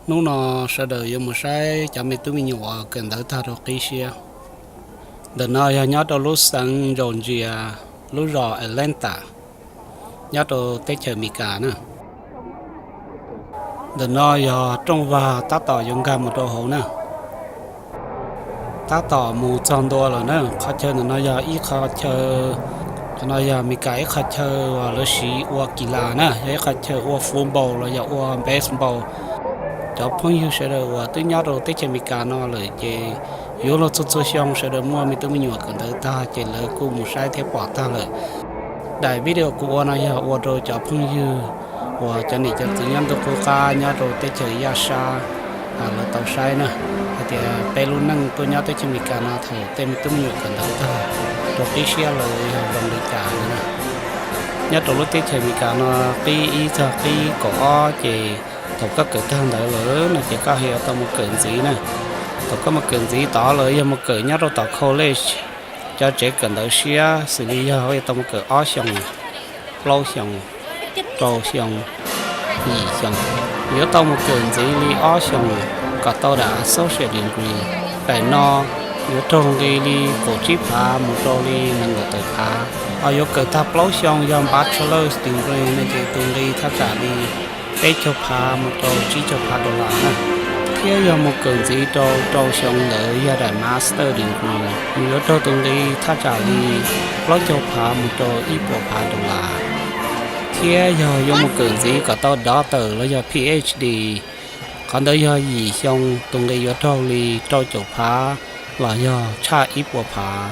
nó sẽ đợi cho một sai cho mình tụi mình nhỏ cần tới thà rồi cái xe đợt này nhớ đâu lúc sáng rộn gì lúc rò Atlanta nhớ đâu tết chờ mì cả nữa đợt này trong và ta tỏ dùng cam một đồ hổ nữa ta tỏ mù tròn đua rồi nữa khó chơi đợt này ít khó chơi cho nó giờ mì cái khó chơi và lớp sĩ qua kỳ lạ nữa vậy khó chơi qua football rồi giờ qua baseball cho phong yêu sẽ được và tôi nhớ đâu tết chơi mì cả nóเลยchơi yếu nó chút chút xong sẽ được mua mình tụi mình nhỏ cần tới ta chỉ là cô một sai theo bỏ ta lại đại video của nó giờ và rồi cho phong yêu và cho nên cho tự nhiên tôi cố ca nhớ rồi tết chơi yasha là tàu sai nữa thì pe luôn năng tôi nhớ tết chơi mì cả nó thầu tem tụi mình nhỏ cần tới ta rồi cái xe là đồng đi trả nữa nhớ rồi lúc tết chơi mì cả nó cái ý cho cái cổ chỉ thầu các cửa hàng đại lớn là chỉ có hiểu tao một cửa gì nè tôi có một cần gì tỏ lời một cỡ nhớ đâu tỏ college cho trẻ cần đỡ xia xử lý hơi tao một cỡ ó xong lâu xong trâu xong gì xong nếu tao một cần gì li ó xong cả tao đã social degree phải no nếu trong li cổ chip phá một trâu li nâng ở tới phá ở yếu cỡ tháp lâu xong do bachelor degree nên chỉ tương li tháp trả đi cái cho phá một trâu chỉ cho phá đô la nè kia giờ một cần gì trâu xong lợi gia đại master degree nếu trâu tương đi thắt trả đi lo cho phá một trâu ít bộ phá đô la kia giờ một cần gì có tao đó từ lo giờ PhD còn tới giờ gì xong tương đi giờ trâu cho phá là giờ cha ít bộ phá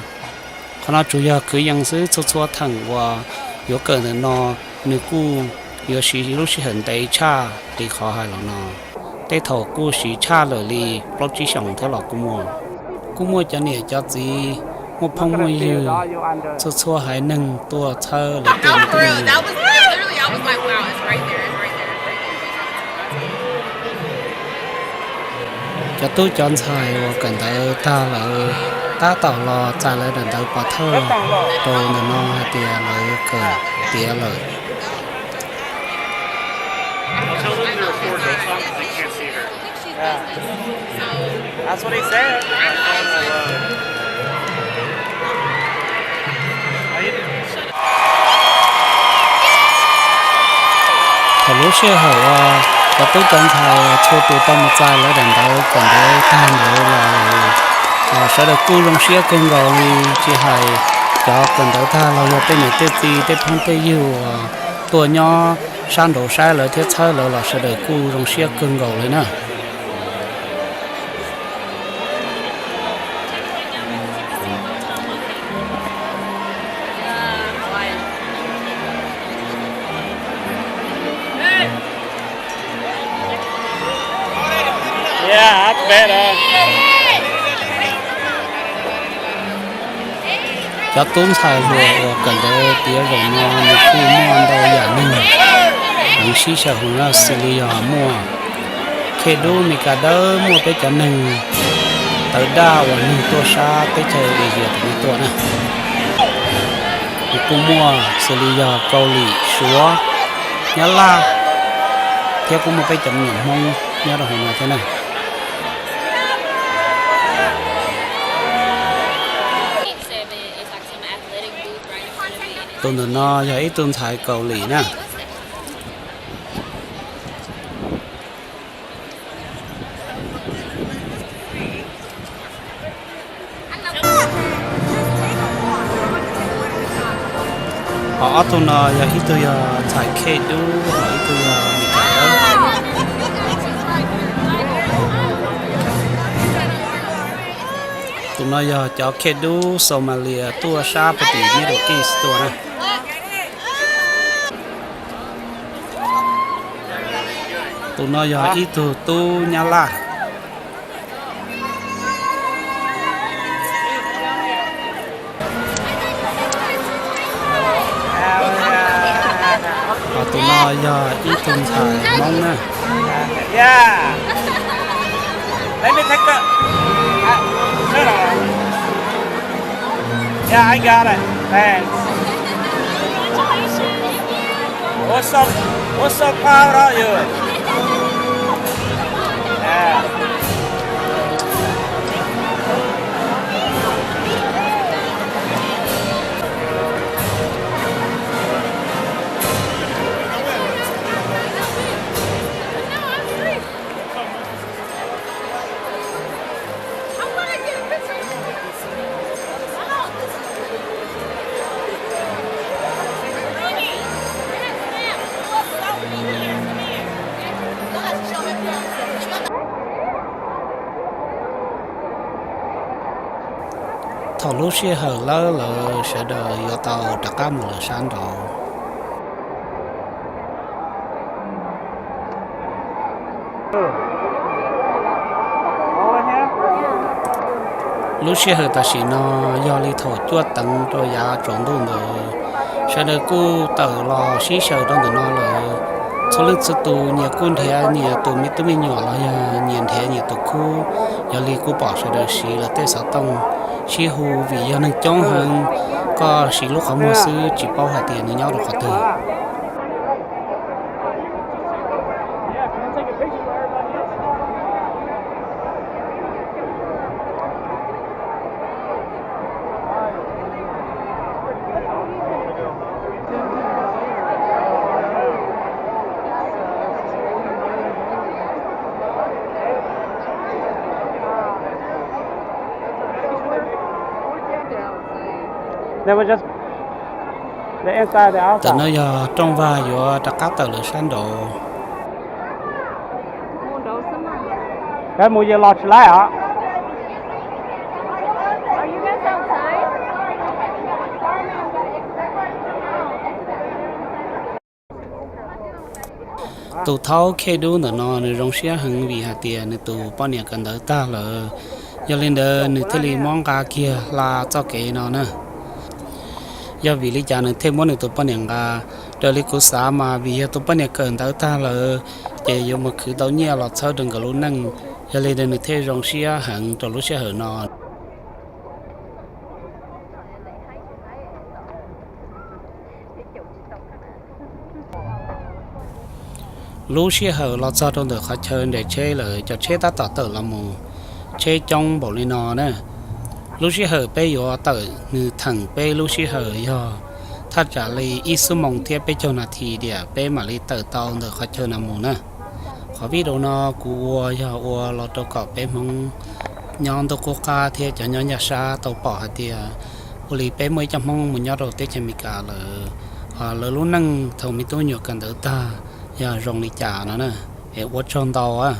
còn nó chủ yếu cứ yang sư cho thằng và có cần nó nếu cú giờ sĩ lúc sĩ hình tay cha thì khó hay là nó tây thổ cô sĩ cha lời li bóc chỉ sống theo lọ cô mua cho nè cho gì một phong mua dư cho xua hải nâng tua thơ để tiền tôi cho tôi chọn xài và cần tới ta là ta tỏ lò trả lời đàn tới bỏ thơ rồi nó tiền lời cờ tiền lời Yeah. That's what he said. thằng lúc xưa họ có tôi chọn thầy cho tụi tao một trái lấy đàn đầu còn để tan nữa là sẽ được cú trong xưa cơn gạo chỉ hay cho cần tới ta là một tên này tên phong tên yêu tuổi nhỏ sang đồ sai lại thiết sai là sẽ được cú trong xưa cơn gạoเลยนะ Yeah, that's better. cho tốn xài vừa cần tới tía rồi mua một khu mua đâu giả ninh những xí sở hùng là xử lý mua khi đu mình cả đỡ mua tới cho ninh tới đa và ninh tua xa tới chơi để việc thì tua nè một khu mua xử lý câu lì xúa nhớ la theo cũng một cái chậm nhận mong nhớ là hùng là thế này tôi nó thấy tôi thấy cầu lì nè họ tôi nó thấy tôi thấy kê đu hỏi tôi bị cả đó tôi nói cho kê đu Somalia tua sa bờ tì Middle East tua nè tụi nó giờ ít tụi tu nhà la và tụi nó giờ ít tụi xài mong nè Yeah. Let me take the. Yeah, I got it. Thanks. What's so proud of you? thầu lúc xe hở lỡ là sẽ đợi yo tàu đặc cá một là sáng đầu Over here. lúc xe hở ta chỉ nó do li thầu chuột tận rồi giá trốn luôn rồi sẽ đợi cô tàu lo xí sợ trong tụi nó là số lượng số tù nhiều con thế nhiều tù mi tụi mình nhỏ là nhiều thế nhiều tù cô do li cô bỏ sẽ đợi xí là tết sáu tông xí hù vì do nên chống hơn có xí lúc họ muaซื้อchỉ bao hạt tiền với nhau được họ từ They were just the inside, the từ outside. nó giờ trong vai giờ đặc cá tàu là sáng độ Cái mùi gì lọt lại hả? Are you guys outside? tụ tháo khe đu nữa nó nữa rong xe hưng vì hạt tiền nữa tụ bao nhiêu cần đỡ ta là giờ lên đó nữa thế li mong cá kia là cho cái nó nữa giờ vì lý do nữa thêm món nữa tụ bao nhiêu cá đời lý cố xã mà vì tụ bao nhiêu cần đỡ ta là chỉ dùng một khử đầu nhẹ lọt sau đừng có luôn năng giờ lên đó nữa thêm rong xe hưng rồi lúc xe hở nó lúc xe hở lọt sau trong được khách chơi để chơi là cho chơi ta tỏ tờ là mù chơi trong bộ lên nó nè lúc xe hở bây giờ tờ như thằng bây lúc xe hở giờ thật trả lời ít số mong thiết bây giờ là thì để bây mà lấy tờ tàu được khách chơi là mù nè khó biết đâu nó của giờ của lọt đâu có bây mong nhon đâu có ca thì cho nhon nhà xa tàu bỏ hạt thì uli bây mới chăm mong một nhon đầu tết cho mình cả là lúc năng thầu mình tôi nhiều cần đỡ ta giờ rong đi trả nó nè để quất tròn tàu á